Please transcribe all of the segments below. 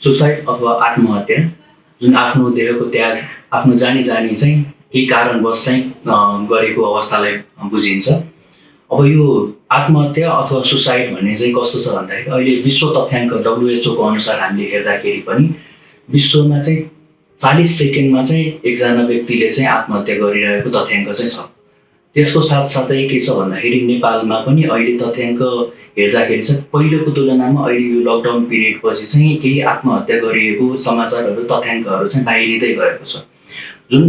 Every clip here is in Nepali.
सुसाइड अथवा आत्महत्या जुन आफ्नो देहको त्याग आफ्नो जानी चाहिँ केही कारणवश चाहिँ गरेको अवस्थालाई बुझिन्छ। अब यो आत्महत्या अथवा सुसाइड भन्ने चाहिँ कस्तो छ भन्दाखेरि अहिले विश्व तथ्याङ्क WHO को अनुसार हामीले हेर्दाखेरि पनि विश्वमा चाहिँ 40 सेकेन्डमा चाहिँ एकजना व्यक्तिले चाहिँ आत्महत्या गरिरहेको तथ्याङ्क चाहिँ छ। त्यसको साथसाथै के छ भन्दाखेरि नेपालमा पनि अहिले तथ्याङ्क हेर्दाखेरि चाहिँ पहिलोको तुलनामा अहिले यो लकडाउन पिरियड पछि चाहिँ केही आत्महत्या गरिएको समाचारहरू तथ्याङ्कहरू चाहिँ बाहिरिँदै गएको छ, जुन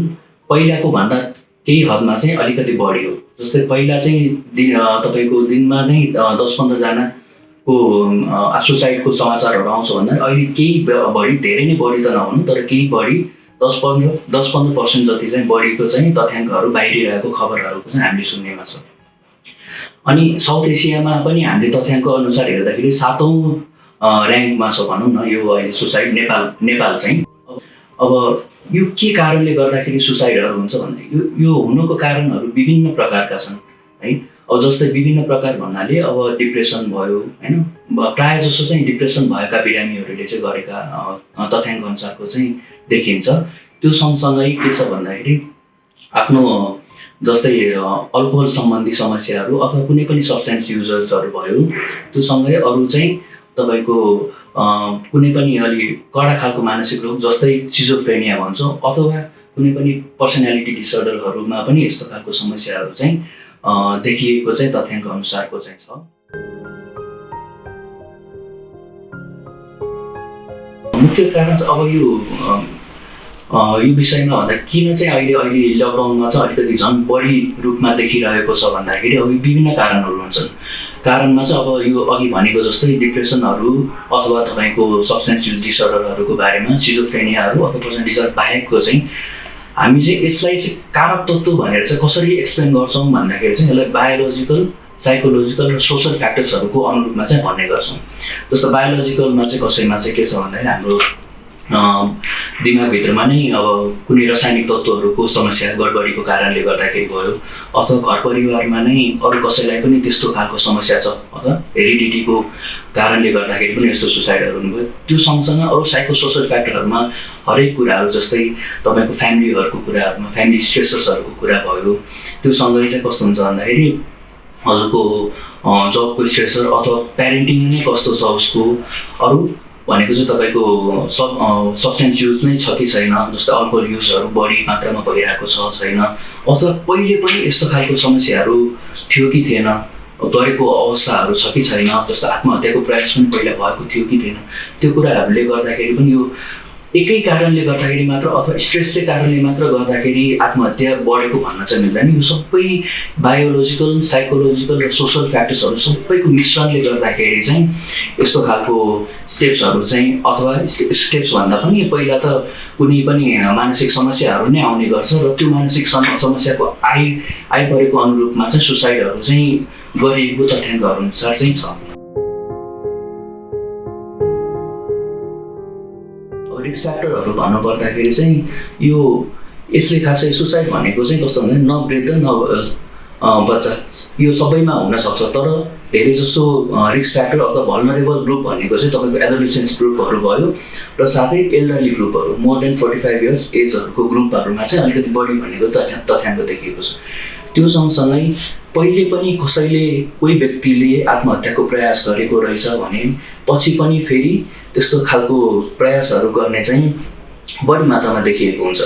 पहिलाको भन्दा केही हदमा चाहिँ अलिकति बढी हो। जस्तै पहिला चाहिँ तपाईँको दिनमा नै 10-15 जनाको सुसाइडको समाचारहरू आउँछ भन्दा अहिले केही बढी, धेरै नै बढी त नहुनु तर केही बढी 10-15% जति चाहिँ बढीको चाहिँ तथ्याङ्कहरू बाहिरिरहेको खबरहरूको चाहिँ हामीले सुन्नेमा छ। अनि साउथ एसियामा पनि हामीले तथ्याङ्क अनुसार हेर्दाखेरि 7औं र्याङ्कमा छ भनौँ न यो अहिले सुसाइड नेपाल चाहिँ। अब यो के कारणले गर्दाखेरि सुसाइडहरू हुन्छ भन्दा यो हुनुको कारणहरू विभिन्न प्रकारका छन् है। अब जस्तै विभिन्न प्रकार भन्नाले अब डिप्रेसन भयो हैन, प्रायः जसो चाहिँ डिप्रेसन भएका बिरामीहरूले चाहिँ गरेका तथ्याङ्क अनुसारको चाहिँ देखिन्छ। त्यो सँगसँगै के छ भन्दाखेरि आफ्नो जस्तै अल्कोहल सम्बन्धी समस्याहरू अथवा कुनै पनि सब्सटेन्स युजर्सहरू भयो, त्यो सँगै अरू चाहिँ तपाईँको कुनै पनि अलि कडा खालको मानसिक रोग जस्तै सिजोफ्रेनिया भन्छौँ अथवा कुनै पनि पर्सनालिटी डिसअर्डरहरूमा पनि यस्तो खालको समस्याहरू चाहिँ देखिएको चाहिँ तथ्याङ्क अनुसारको चाहिँ छ। मुख्य कारण अब यो विषयमा भन्दा किन चाहिँ अहिले लकडाउनमा चाहिँ अलिकति झन् बढी रूपमा देखिरहेको छ भन्दाखेरि अब विभिन्न कारणहरू हुन्छन्। कारणमा चाहिँ अब यो अघि भनेको जस्तै डिप्रेसनहरू अथवा तपाईँको सब्सटेन्स युज डिसअर्डरहरूको बारेमा, सिजोफ्रेनियाहरू अथवा पर्सनालिटी डिसअर्डर बाहेकको चाहिँ हामी चाहिँ यसलाई चाहिँ कारक तत्त्व भनेर चाहिँ कसरी एक्सप्लेन गर्छौँ भन्दाखेरि चाहिँ यसलाई बायोलोजिकल, साइकोलोजिकल र सोसल फ्याक्टर्सहरूको अनुरूपमा चाहिँ भन्ने गर्छौँ। जस्तो बायोलोजिकलमा चाहिँ कसैमा चाहिँ के छ भन्दाखेरि हाम्रो दिमागभित्रमा नै अब कुनै रासायनिक तत्त्वहरूको समस्या गडबडीको कारणले गर्दाखेरि भयो अथवा घर परिवारमा नै अरू कसैलाई पनि त्यस्तो खालको समस्या छ अथवा हेरिडिटीको कारणले गर्दाखेरि पनि यस्तो सुसाइडहरू हुनुभयो। त्यो सँगसँगै अरू साइकोसोसल फ्याक्टरहरूमा हरेक कुराहरू जस्तै तपाईँको फ्यामिलीहरूको कुराहरूमा फ्यामिली स्ट्रेसर्सहरूको कुरा भयो, त्यो सँगै चाहिँ कस्तो हुन्छ भन्दाखेरि हजुरको जबको स्ट्रेसर अथवा प्यारेन्टिङ नै कस्तो छ उसको, अरू भनेको चाहिँ तपाईँको सब्सटेन्स युज नै छ कि छैन, जस्तै अल्कोहल युजहरू बढी मात्रामा भइरहेको छ छैन, अथवा पहिले पनि यस्तो खालको समस्याहरू थियो कि थिएन, गरेको अवस्थाहरू छ कि छैन, जस्तो आत्महत्याको प्रयास पनि पहिला भएको थियो कि थिएन। त्यो कुराहरूले गर्दाखेरि पनि यो एकै कारणले गर्दाखेरि मात्र अथवा स्ट्रेसकै कारणले मात्र गर्दाखेरि आत्महत्या बढेको भन्न चाहिँ मिल्दैन। यो सबै बायोलोजिकल, साइकोलोजिकल र सोसल फ्याक्टर्सहरू सबैको मिश्रणले गर्दाखेरि चाहिँ यस्तो खालको स्टेप्सहरू चाहिँ अथवा स्टेप्स भन्दा पनि पहिला त कुनै पनि मानसिक समस्याहरू नै आउने गर्छ र त्यो मानसिक समस्याको आइपरेको अनुरूपमा चाहिँ सुसाइडहरू चाहिँ गरिएको तथ्याङ्कहरू अनुसार चाहिँ छ। रिस्क फ्याक्टरहरू भन्नुपर्दाखेरि चाहिँ यो यसले खासै सुसाइड भनेको चाहिँ कस्तो भन्दा न वृद्ध न बच्चा यो सबैमा हुनसक्छ, तर धेरै जसो रिस्क फ्याक्टर अथवा भल्नरेबल ग्रुप भनेको चाहिँ तपाईँको एडोलेसेन्स ग्रुपहरू भयो र साथै एल्डरली ग्रुपहरू मोर देन 45 इयर्स एजहरूको ग्रुपहरूमा चाहिँ अलिकति बढी भनेको तथ्याङ्क देखिएको छ। त्यो सँगसँगै पहिले पनि कसैले कोही व्यक्तिले आत्महत्याको प्रयास गरेको रहेछ भने पछि पनि फेरि त्यस्तो खालको प्रयासहरू गर्ने चाहिँ बढी मात्रामा देखिएको हुन्छ।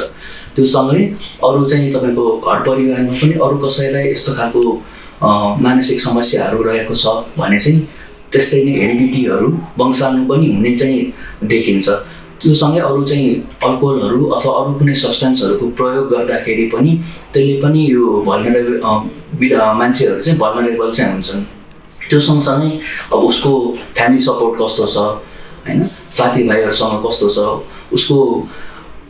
त्यो सँगै अरू चाहिँ तपाईँको घर परिवारमा पनि अरू कसैलाई यस्तो खालको मानसिक समस्याहरू रहेको छ भने चाहिँ त्यस्तै नै हेरिडिटीहरू वंशाणु पनि हुने चाहिँ देखिन्छ। त्यो सँगै अरू चाहिँ अल्कोहलहरू अथवा अरू कुनै सब्सटेन्सहरूको प्रयोग गर्दाखेरि पनि त्यसले पनि यो भल्नरेबल मान्छेहरू चाहिँ भल्नरेबल चाहिँ हुन्छन्। त्यो सँगसँगै अब उसको फ्यामिली सपोर्ट कस्तो छ हैन, साथीभाइहरूसँग कस्तो छ, उसको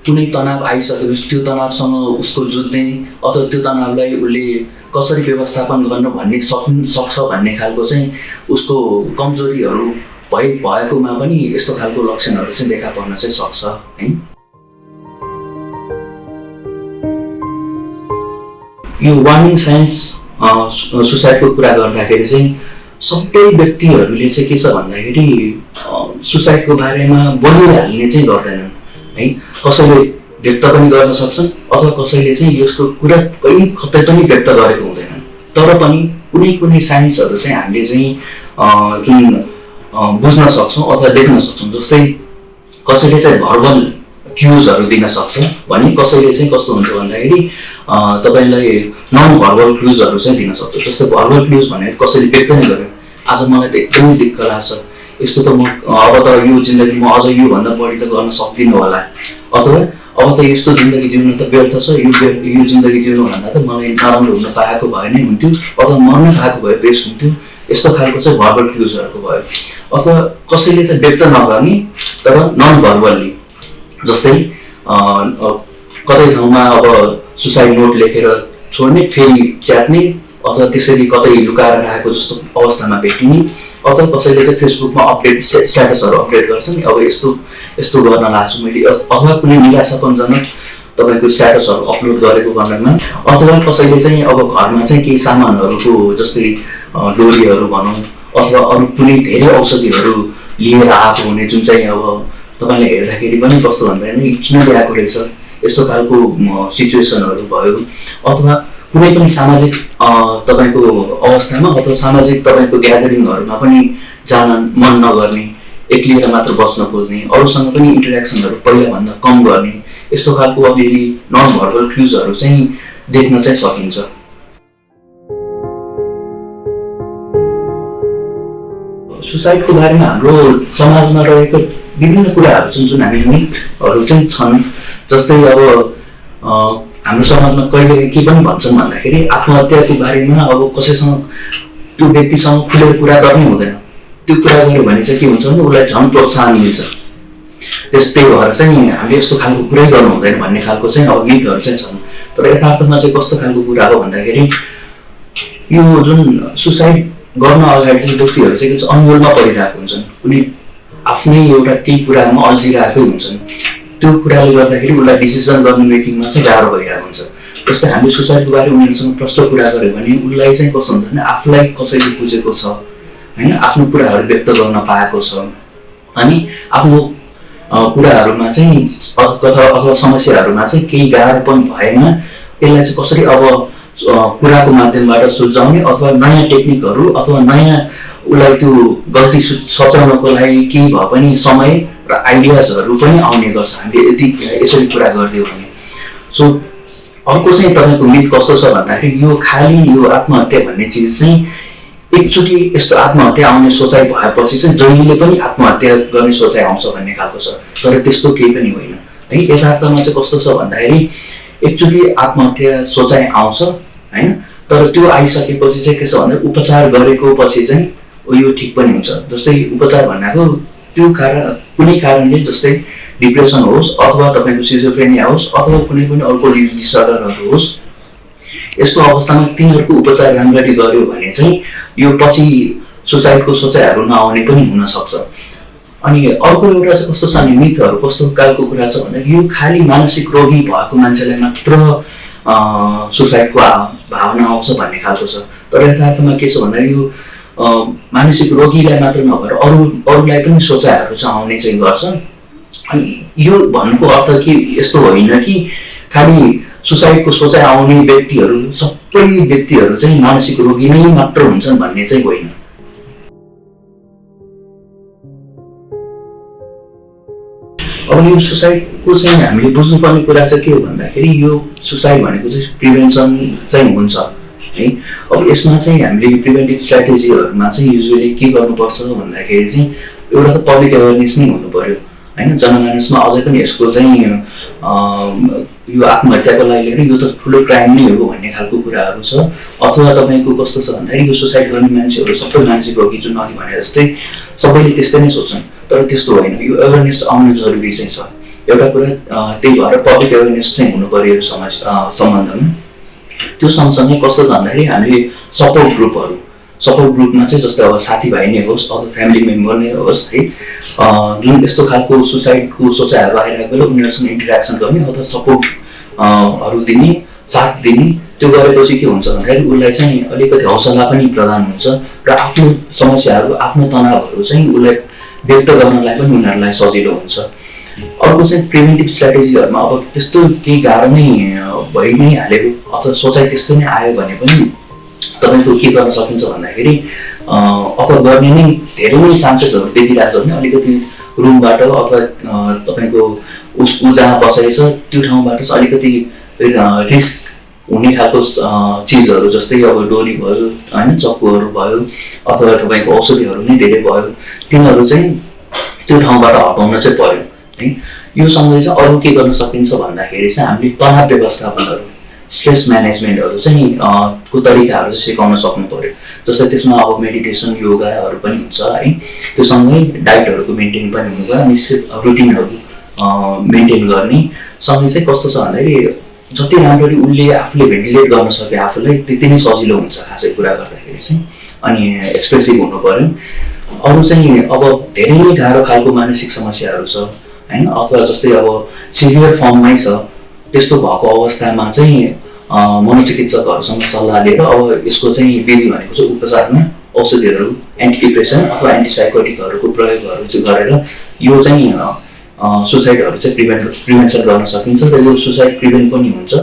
कुनै तनाव आइसकेपछि त्यो तनावसँग उसको जुझ्ने अथवा त्यो तनावलाई उसले कसरी व्यवस्थापन गर्न भन्ने सक्छ भन्ने खालको चाहिँ उसको कमजोरीहरू भएकोमा पनि यस्तो खालको लक्षणहरू चाहिँ देखा पर्न चाहिँ सक्छ है। यो वार्निङ साइन्स सुसाइडको कुरा गर्दाखेरि चाहिँ सबै व्यक्तिहरूले चाहिँ के छ भन्दाखेरि सुसाइडको बारेमा बोलिहाल्ने चाहिँ गर्दैनन् है। कसैले व्यक्त पनि गर्न सक्छन् अथवा कसैले चाहिँ यसको कुरा कहीँ कतै पनि व्यक्त गरेको हुँदैनन्। तर पनि कुनै कुनै साइन्सहरू चाहिँ हामीले चाहिँ जुन बुझ्न सक्छौँ अथवा देख्न सक्छौँ। जस्तै कसैले चाहिँ भर्बल क्युजहरू दिन सक्छ भने कसैले चाहिँ कस्तो हुन्छ भन्दाखेरि तपाईँलाई नन भर्बल क्युजहरू चाहिँ दिन सक्छ। जस्तै भर्बल क्युज भनेर कसैले व्यक्त नै गर्यो, आज मलाई त एकदमै दिक्क लाग्छ, यस्तो त म अब त यो जिन्दगी म अझ योभन्दा बढी त गर्न सक्दिनँ होला, अथवा अब त यस्तो जिन्दगी जिउनु त व्यर्थ छ, यो जिन्दगी जिउनुभन्दा त मलाई नराम्रो हुन पाएको भए नै हुन्थ्यो अथवा मर्न पाएको भए बेस हुन्थ्यो। यस्तो खालको चाहिँ भर्बल क्युजहरूको भयो। अथवा कसैले त व्यक्त नगर्ने तर नन भर्बल्ली, जस्तै कतै ठाउँमा अब सुसाइड नोट लेखेर छोड्ने, फेरि च्यात्ने, अथवा त्यसरी कतै लुकाएर राखेको जस्तो अवस्थामा भेटिने, अथवा कसैले चाहिँ फेसबुकमा अपडेट स्ट्याटसहरू अपडेट गर्छन् अब यस्तो यस्तो गर्न लाग्छु मैले, अथवा कुनै निराशापनजनक तपाईँको स्ट्याटसहरू अपलोड गरेको खण्डमा, अथवा कसैले चाहिँ अब घरमा चाहिँ केही सामानहरूको जस्तै डोरीहरू भनौँ अथवा अरू कुनै धेरै औषधिहरू लिएर आएको हुने, जुन चाहिँ अब तपाईँलाई हेर्दाखेरि पनि कस्तो भन्दाखेरि किन ल्याएको रहेछ यस्तो खालको सिचुएसनहरू भयो। अथवा कुनै पनि सामाजिक तपाईँको अवस्थामा अथवा सामाजिक तपाईँको ग्यादरिङहरूमा पनि जान मन नगर्ने, एक्लिएर मात्र बस्न खोज्ने, अरूसँग पनि इन्टरेक्सनहरू पहिलाभन्दा कम गर्ने, यस्तो खालको अलिअलि नन भर्बल क्युजहरू चाहिँ देख्न चाहिँ सकिन्छ। सुसाइडको बारेमा हाम्रो समाजमा रहेको विभिन्न कुराहरू छन् जुन हामी मिथहरू चाहिँ छन्। जस्तै अब हाम्रो समाजमा कहिले के पनि भन्छन् भन्दाखेरि आत्महत्याको बारेमा अब कसैसँग त्यो व्यक्तिसँग खुलेर कुरा गर्नै हुँदैन, त्यो कुरा गर्यो भने चाहिँ के हुन्छ भने उसलाई झन् प्रोत्साहन मिल्छ। त्यस्तै भएर चाहिँ हामीले यस्तो खालको कुरै गर्नु हुँदैन भन्ने खालको चाहिँ अब मिथहरू चाहिँ छन्। तर यथार्थमा चाहिँ कस्तो खालको कुरा हो भन्दाखेरि यो जुन सुसाइड गर्न अगाडि चाहिँ व्यक्तिहरू चाहिँ अनमोलमा परिरहेको हुन्छन्, कुनै आफ्नै एउटा केही कुरामा अल्झिरहेकै हुन्छन्। त्यो कुराले गर्दाखेरि उसलाई डिसिजन गर्नु मेकिङमा चाहिँ गाह्रो भइरहेको हुन्छ। जस्तै हामीले सुसाइडको बारे उनीहरूसँग प्रश्न कुरा गऱ्यो भने उसलाई चाहिँ कस्तो हुन्छ भने आफूलाई कसैले बुझेको छ होइन, आफ्नो कुराहरू व्यक्त गर्न पाएको छ, अनि आफ्नो कुराहरूमा चाहिँ अथवा समस्याहरूमा चाहिँ केही गाह्रोपन भएमा यसलाई चाहिँ कसरी अब कुराको माध्यमबाट सुल्झाउने अथवा नयाँ टेक्निकहरू अथवा नयाँ उसलाई त्यो गल्ती सच्याउनको लागि केही भए पनि समय र आइडियाजहरू पनि आउने गर्छ हामीले यदि यसरी कुरा गरिदियो भने। सो अर्को चाहिँ तपाईँको मिथ कस्तो छ भन्दाखेरि यो खालि यो आत्महत्या भन्ने चिज चाहिँ एकचोटि यस्तो आत्महत्या आउने सोचाइ भएपछि चाहिँ जहिले पनि आत्महत्या गर्ने सोचाइ आउँछ भन्ने खालको छ। तर त्यस्तो केही पनि होइन है। यथार्थमा चाहिँ कस्तो छ भन्दाखेरि एकचोटि आत्महत्या सोचाइ आउँछ होइन, तर त्यो आइसकेपछि चाहिँ के छ भन्दा उपचार गरेको पछि चाहिँ यो ठिक पनि हुन्छ। जस्तै उपचार भनेको त्यो कुनै कारणले जस्तै डिप्रेसन होस् अथवा तपाईँको सिजोफ्रेनिया होस् अथवा कुनै पनि अर्को डिसअर्डरहरू होस्, यस्तो अवस्थामा तिनीहरूको उपचार राम्ररी गर्यो भने चाहिँ यो पछि सुसाइडको सोचाइहरू नआउने पनि हुन सक्छ। अनि अर्को एउटा चाहिँ कस्तो छ भने मिथहरू कस्तो खालको कुरा छ भन्दा यो खालि मानसिक रोगी भएको मान्छेलाई मात्र सुसाइडको भावना आउँछ भन्ने खालको छ। तर यथार्थमा के छ भन्दा यो मानसिक रोगीलाई मात्र नभएर अरूलाई पनि सोचाइहरू चाहिँ आउने चाहिँ गर्छ। अनि यो भन्नुको अर्थ कि यस्तो होइन कि खालि सुसाइडको सोचाइ आउने व्यक्तिहरू सबै व्यक्तिहरू चाहिँ मानसिक रोगी नै मात्र हुन्छन् भन्ने चाहिँ होइन। अब यो सुसाइडको चाहिँ हामीले बुझ्नुपर्ने कुरा चाहिँ के हो भन्दाखेरि यो सुसाइड भनेको चाहिँ प्रिभेन्सन चाहिँ हुन्छ है। अब यसमा चाहिँ हामीले प्रिभेन्टिभ स्ट्राटेजीहरूमा चाहिँ युजुअली के गर्नुपर्छ भन्दाखेरि चाहिँ एउटा त पब्लिक एवेरनेस नै हुनु पर्यो होइन। जनमानसमा अझै पनि यसको चाहिँ यो आत्महत्याको लागि लिएर यो त ठुलो क्राइम नै हो भन्ने खालको कुराहरू छ। अथवा तपाईँको कस्तो छ भन्दाखेरि यो सुसाइड गर्ने मान्छेहरू सबै मानसिक रोगी जुन अघि भने जस्तै सबैले त्यस्तै नै सोच्छन्, तर त्यस्तो होइन। यो एवेरनेस आउनु जरुरी चाहिँ छ। एउटा कुरा त्यही भएर पब्लिक एवेरनेस चाहिँ हुनु पर्यो यो सम्बन्धमा। त्यो सँगसँगै कस्तो छ भन्दाखेरि हामीले सपोर्ट ग्रुपमा चाहिँ जस्तै अब साथीभाइ नै होस् अथवा फ्यामिली मेम्बर नै होस् है, जुन यस्तो खालको सुसाइडको सोचाइहरू आइरहेको बेला उनीहरूसँग इन्टरेक्सन गर्ने अथवा सपोर्टहरू दिने, साथ दिने, त्यो गरेपछि के हुन्छ भन्दाखेरि उसलाई चाहिँ अलिकति हौसला पनि प्रदान हुन्छ र आफ्नो समस्याहरू आफ्नो तनावहरू चाहिँ उसलाई व्यक्त गर्नलाई पनि उनीहरूलाई सजिलो हुन्छ। अर्को चाहिँ प्रिभेन्टिभ स्ट्राटेजीहरूमा अब त्यस्तो केही गाह्रो नै भइ नै हालेको अथवा सोचाइ त्यस्तो नै आयो भने पनि तपाईँको के गर्न सकिन्छ भन्दाखेरि अथवा गर्ने नै धेरै नै चान्सेसहरू देखिरहेको छ भने अलिकति रुमबाट अथवा तपाईँको ऊ जहाँ बसेको छ त्यो ठाउँबाट चाहिँ अलिकति रिस्क हुने खालको चिजहरू जस्तै अब डोरी भयो होइन, चक्कुहरू भयो अथवा तपाईँको औषधिहरू नै धेरै भयो, तिनीहरू चाहिँ त्यो ठाउँबाट हटाउन चाहिँ पर्यो है। यो सँगै चाहिँ अरू के गर्न सकिन्छ भन्दाखेरि चाहिँ हामीले तनाव व्यवस्थापनहरू स्ट्रेस म्यानेजमेन्टहरू चाहिँ को तरिकाहरू चाहिँ सिकाउन सक्नु पर्यो। जस्तै त्यसमा अब मेडिटेसन योगाहरू पनि हुन्छ है। त्यो सँगै डाइटहरूको मेन्टेन पनि हुनु भयो, निश्चित रुटिनहरू मेन्टेन गर्ने। सँगै चाहिँ कस्तो छ भन्दाखेरि जति राम्ररी उसले आफूले भेन्टिलेट गर्न सके आफूलाई त्यति नै सजिलो हुन्छ खासै कुरा गर्दाखेरि चाहिँ। अनि एक्सप्रेसिभ हुनु पर्यो। अरू चाहिँ अब धेरै नै गाह्रो खालको मानसिक समस्याहरू छ होइन, अथवा जस्तै अब सिभियर फर्ममै छ, त्यस्तो भएको अवस्थामा चाहिँ मनोचिकित्सकहरूसँग सल्लाह लिएर अब यसको चाहिँ विधि भनेको चाहिँ उपचारमा औषधिहरू एन्टिडिप्रेसन अथवा एन्टिसाइकोटिकहरूको प्रयोगहरू चाहिँ गरेर यो चाहिँ सुसाइडहरू चाहिँ प्रिभेन्सन गर्न सकिन्छ र यो सुसाइड प्रिभेन्ट पनि हुन्छ।